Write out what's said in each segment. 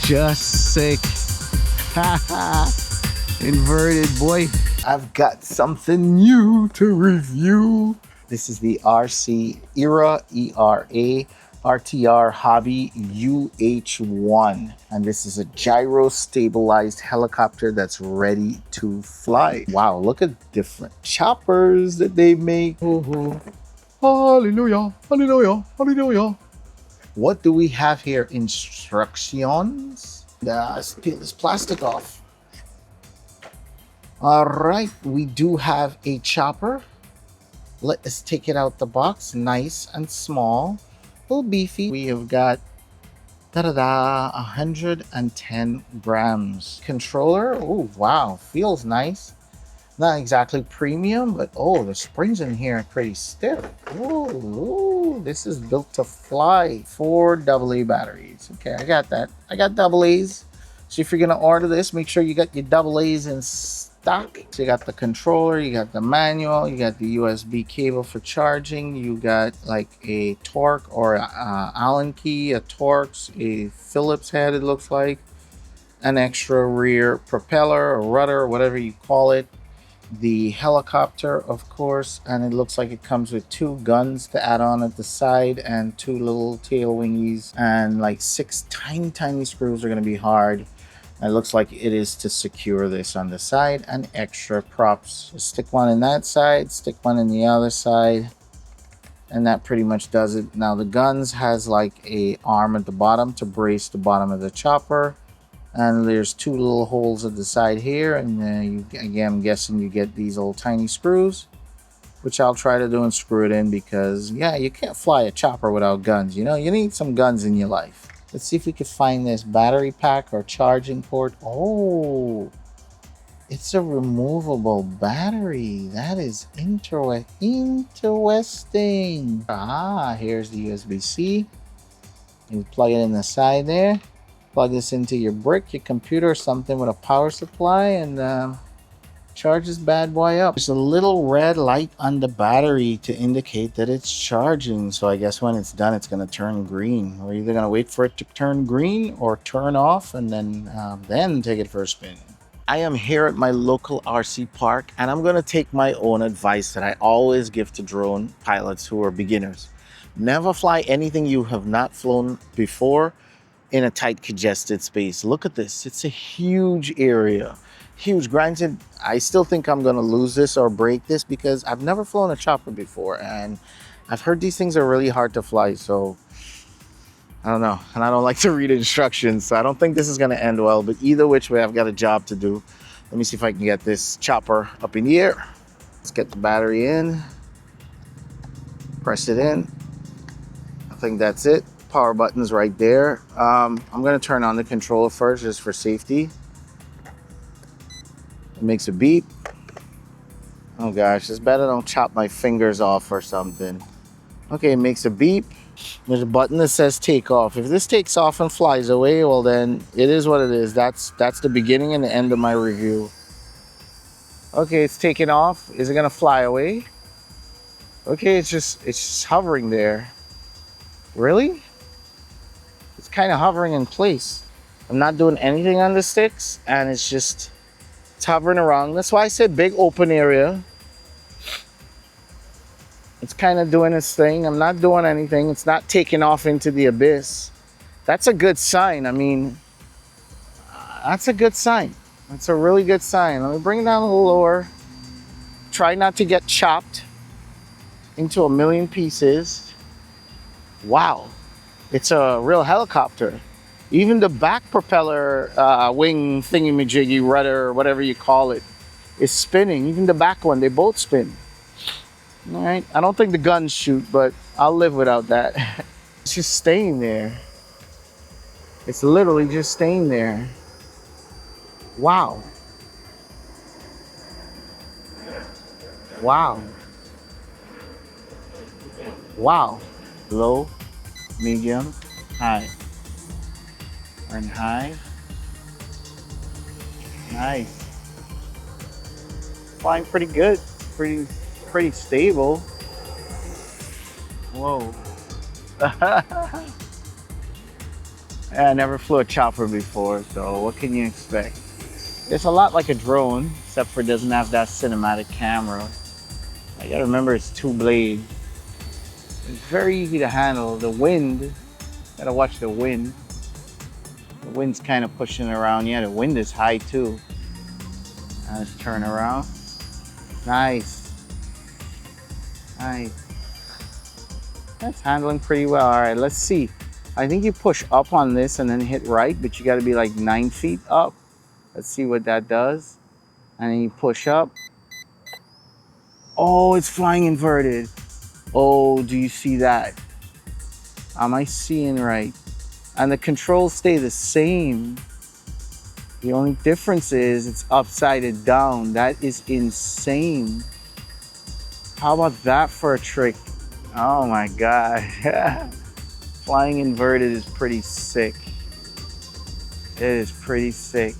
just sick. Inverted, boy. I've got something new to review. This is the RC ERA, ERA, RTR Hobby UH-1. And this is a gyro stabilized helicopter that's ready to fly. Wow, look at different choppers that they make. Hallelujah, hallelujah, hallelujah. What do we have here? Instructions. Let's peel this plastic off. All right, we do have a chopper. Let us take it out the box. Nice and small, a little beefy. We have got 110 grams. Controller. Oh wow, feels nice. Not exactly premium, but oh, the springs in here are pretty stiff. Ooh, this is built to fly. 4 AA batteries. Okay, I got that. I got AA's. So if you're gonna order this, make sure you got your AA's in stock. So you got the controller, you got the manual, you got the USB cable for charging, you got like a Torque or a Allen key, a Torx, a Phillips head it looks like, an extra rear propeller or rudder, whatever you call it. The helicopter, of course, and it looks like it comes with 2 guns to add on at the side and 2 little tail wingies, and like 6 tiny screws are going to be hard. It looks like it is to secure this on the side, and extra props. So stick one in that side, stick one in the other side, and that pretty much does it. Now the guns has like a arm at the bottom to brace the bottom of the chopper. And there's 2 little holes at the side here, and again, I'm guessing you get these little tiny screws, which I'll try to do and screw it in, because yeah, you can't fly a chopper without guns. You know, you need some guns in your life. Let's see if we can find this battery pack or charging port. Oh, it's a removable battery. That is interesting. Ah, here's the USB-C. You plug it in the side there. Plug this into your brick, your computer, or something with a power supply, and charge this bad boy up. There's a little red light on the battery to indicate that it's charging. So I guess when it's done, it's going to turn green. We're either going to wait for it to turn green or turn off, and then take it for a spin. I am here at my local RC park, and I'm going to take my own advice that I always give to drone pilots who are beginners. Never fly anything you have not flown before in a tight, congested space. Look at this. It's a huge area. Huge. Granted, I still think I'm going to lose this or break this, because I've never flown a chopper before, and I've heard these things are really hard to fly, so I don't know. And I don't like to read instructions, so I don't think this is going to end well. But either which way, I've got a job to do. Let me see if I can get this chopper up in the air. Let's get the battery in. Press it in. I think that's it. Power button's right there. I'm going to turn on the controller first, just for safety. It makes a beep. Oh gosh, it's better don't chop my fingers off or something. Okay, it makes a beep. There's a button that says take off. If this takes off and flies away, well then it is what it is. That's the beginning and the end of my review. Okay, it's taking off. Is it gonna fly away? Okay, it's just hovering there. Really? It's kind of hovering in place. I'm not doing anything on the sticks, and it's hovering around. That's why I said big open area. It's kind of doing its thing. I'm not doing anything. It's not taking off into the abyss. That's a good sign. I mean, that's a good sign. That's a really good sign. Let me bring it down a little lower. Try not to get chopped into a million pieces. Wow. It's a real helicopter. Even the back propeller wing thingy-majiggy, rudder, whatever you call it, is spinning. Even the back one, they both spin. All right. I don't think the guns shoot, but I'll live without that. It's just staying there. It's literally just staying there. Wow. Wow. Wow. Low, medium, high. And high. Nice. Flying pretty good. Pretty stable. Whoa. I never flew a chopper before, so what can you expect? It's a lot like a drone, except for it doesn't have that cinematic camera. I gotta remember it's two blade. It's very easy to handle. The wind, gotta watch the wind. The wind's kind of pushing around. Yeah, the wind is high too. Now let's turn around. Nice. Nice. That's handling pretty well. All right, let's see. I think you push up on this and then hit right, but you gotta be like 9 feet up. Let's see what that does. And then you push up. Oh, it's flying inverted. Oh, do you see that? Am I seeing right? And the controls stay the same. The only difference is it's upside down. That is insane. How about that for a trick? Oh my God. Flying inverted is pretty sick. It is pretty sick.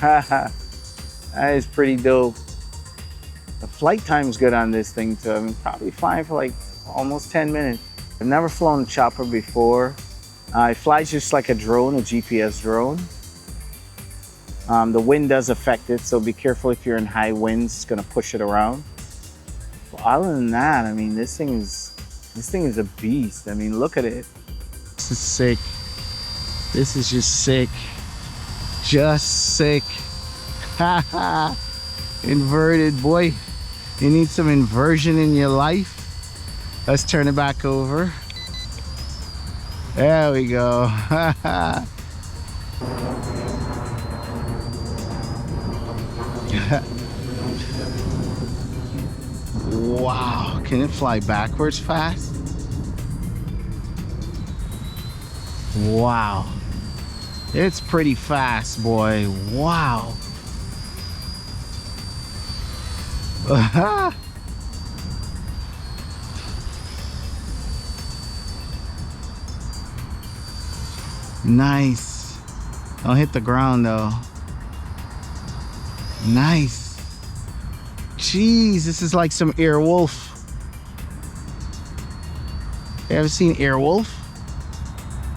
That is pretty dope. The flight time's good on this thing too. I mean, probably flying for like almost 10 minutes. I've never flown a chopper before. It flies just like a drone, a GPS drone. The wind does affect it, so be careful if you're in high winds, it's gonna push it around. But other than that, I mean, this thing is a beast. I mean, look at it. This is sick. This is just sick. Just sick. Haha. Inverted, boy. You need some inversion in your life. Let's turn it back over. There we go. Wow, can it fly backwards fast? Wow. It's pretty fast, boy. Wow. Nice. Don't hit the ground though. Nice. Jeez, this is like some Airwolf. You ever seen Airwolf?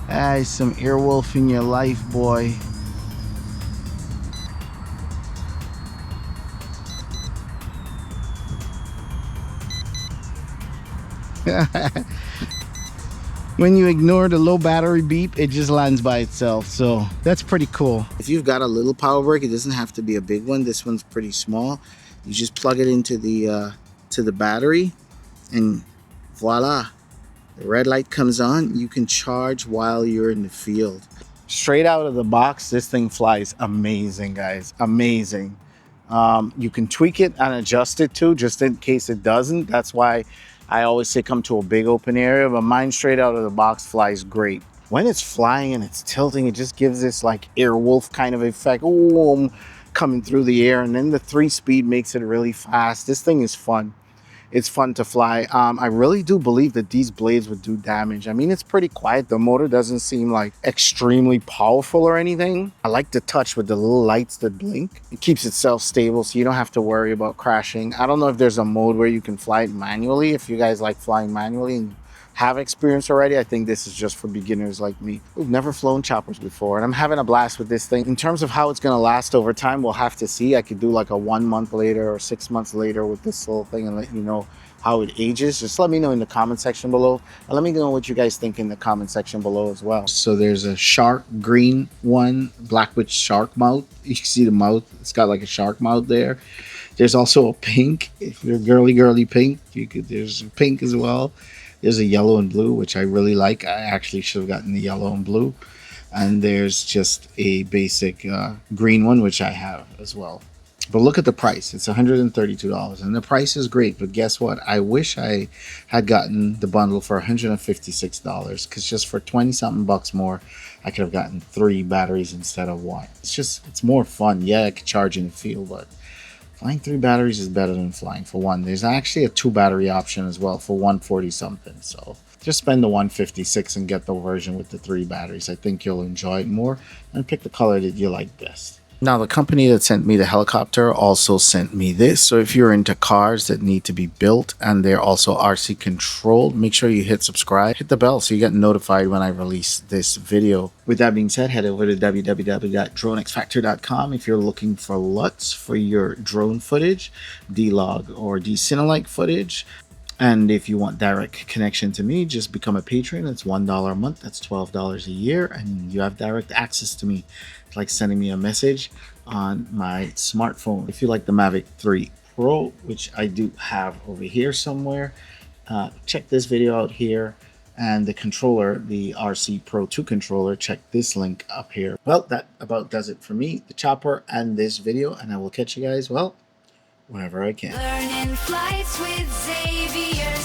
That is some Airwolf in your life, boy. When you ignore the low battery beep, it just lands by itself, so that's pretty cool. If you've got a little power brick, it doesn't have to be a big one. This one's pretty small. You just plug it into the battery, and voila, the red light comes on. You can charge while you're in the field. Straight out of the box, this thing flies amazing, guys. Amazing. You can tweak it and adjust it too, just in case it doesn't. That's why I always say come to a big open area, but mine straight out of the box flies great. When it's flying and it's tilting, it just gives this like Airwolf kind of effect. Ooh, coming through the air, and then the 3-speed makes it really fast. This thing is fun. It's fun to fly. I really do believe that these blades would do damage. I mean, it's pretty quiet. The motor doesn't seem like extremely powerful or anything. I like the touch with the little lights that blink. It keeps itself stable, so you don't have to worry about crashing. I don't know if there's a mode where you can fly it manually. If you guys like flying manually and have experience already, I think this is just for beginners like me who've never flown choppers before, and I'm having a blast with this thing. In terms of how it's going to last over time, we'll have to see. I could do like a 1 month later or 6 months later with this little thing and let you know how it ages. Just let me know in the comment section below, and let me know what you guys think in the comment section below as well. So there's a shark green one, black with shark mouth. You can see the mouth, it's got like a shark mouth there. There's also a pink. If you're girly pink, there's a pink as well. There's a yellow and blue, which I really like. I actually should have gotten the yellow and blue. And there's just a basic green one, which I have as well. But look at the price. It's $132. And the price is great. But guess what? I wish I had gotten the bundle for $156. Because just for 20-something bucks more, I could have gotten 3 batteries instead of 1. It's more fun. Yeah, I could charge in the field, but flying 3 batteries is better than flying for 1. There's actually a 2 battery option as well for 140 something. So just spend the 156 and get the version with the 3 batteries. I think you'll enjoy it more, and pick the color that you like best. Now, the company that sent me the helicopter also sent me this. So if you're into cars that need to be built and they're also RC controlled, make sure you hit subscribe, hit the bell so you get notified when I release this video. With that being said, head over to www.dronexfactor.com if you're looking for LUTs for your drone footage, D-Log or D-Cinelike footage. And if you want direct connection to me, just become a patron. It's $1 a month. That's $12 a year. And you have direct access to me. It's like sending me a message on my smartphone. If you like the Mavic 3 Pro, which I do have over here somewhere, check this video out here. And the controller, the RC Pro 2 controller, check this link up here. Well, that about does it for me, the chopper, and this video. And I will catch you guys, well, whenever I can. Learning flights with Xavier.